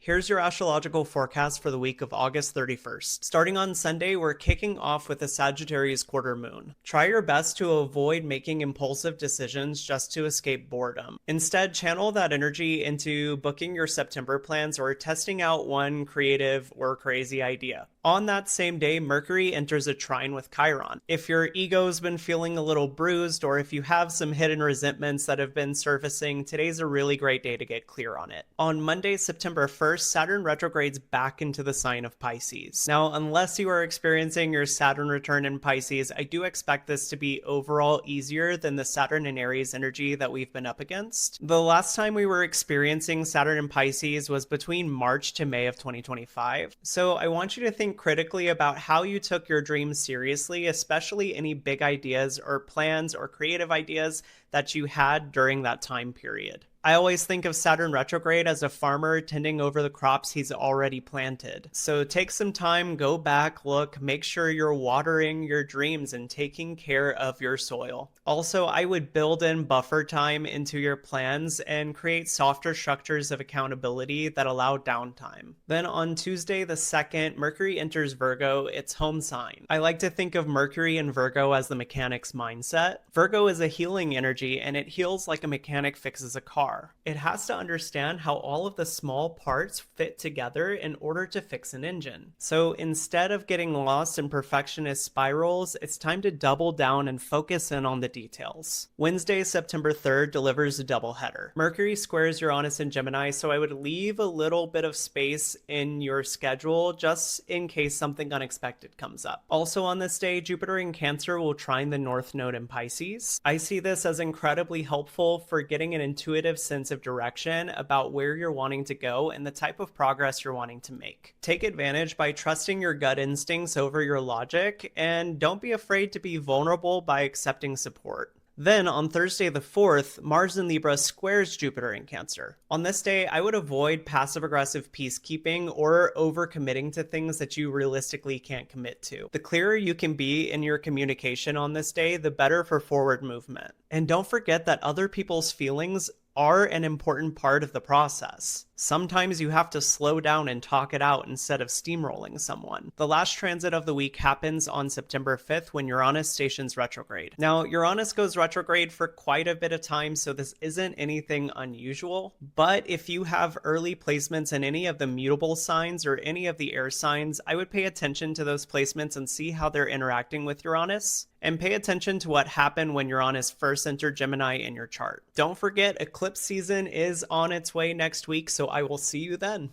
Here's your astrological forecast for the week of August 31st. Starting on Sunday, we're kicking off with a Sagittarius quarter moon. Try your best to avoid making impulsive decisions just to escape boredom. Instead, channel that energy into booking your September plans or testing out one creative or crazy idea. On that same day, Mercury enters a trine with Chiron. If your ego's been feeling a little bruised or if you have some hidden resentments that have been surfacing, today's a really great day to get clear on it. On Monday, September 1st, Saturn retrogrades back into the sign of Pisces. Now, unless you are experiencing your Saturn return in Pisces, I do expect this to be overall easier than the Saturn and Aries energy that we've been up against. The last time we were experiencing Saturn in Pisces was between March to May of 2025. So I want you to think critically about how you took your dreams seriously, especially any big ideas or plans or creative ideas that you had during that time period. I always think of Saturn retrograde as a farmer tending over the crops he's already planted. So take some time, go back, look, make sure you're watering your dreams and taking care of your soil. Also, I would build in buffer time into your plans and create softer structures of accountability that allow downtime. Then on Tuesday the 2nd, Mercury enters Virgo, its home sign. I like to think of Mercury and Virgo as the mechanic's mindset. Virgo is a healing energy and it heals like a mechanic fixes a car. It has to understand how all of the small parts fit together in order to fix an engine. So instead of getting lost in perfectionist spirals, it's time to double down and focus in on the details. Wednesday, September 3rd delivers a doubleheader. Mercury squares Uranus in Gemini, so I would leave a little bit of space in your schedule just in case something unexpected comes up. Also on this day, Jupiter in Cancer will trine the North Node in Pisces. I see this as incredibly helpful for getting an intuitive sense of direction about where you're wanting to go and the type of progress you're wanting to make. Take advantage by trusting your gut instincts over your logic, and don't be afraid to be vulnerable by accepting support. Then on Thursday the 4th, Mars in Libra squares Jupiter in Cancer. On this day, I would avoid passive-aggressive peacekeeping or overcommitting to things that you realistically can't commit to. The clearer you can be in your communication on this day, the better for forward movement. And don't forget that other people's feelings are an important part of the process. Sometimes you have to slow down and talk it out instead of steamrolling someone. The last transit of the week happens on September 5th when Uranus stations retrograde. Now, Uranus goes retrograde for quite a bit of time, so this isn't anything unusual. But if you have early placements in any of the mutable signs or any of the air signs, I would pay attention to those placements and see how they're interacting with Uranus. And pay attention to what happened when Uranus first entered Gemini in your chart. Don't forget, eclipse season is on its way next week, so I will see you then.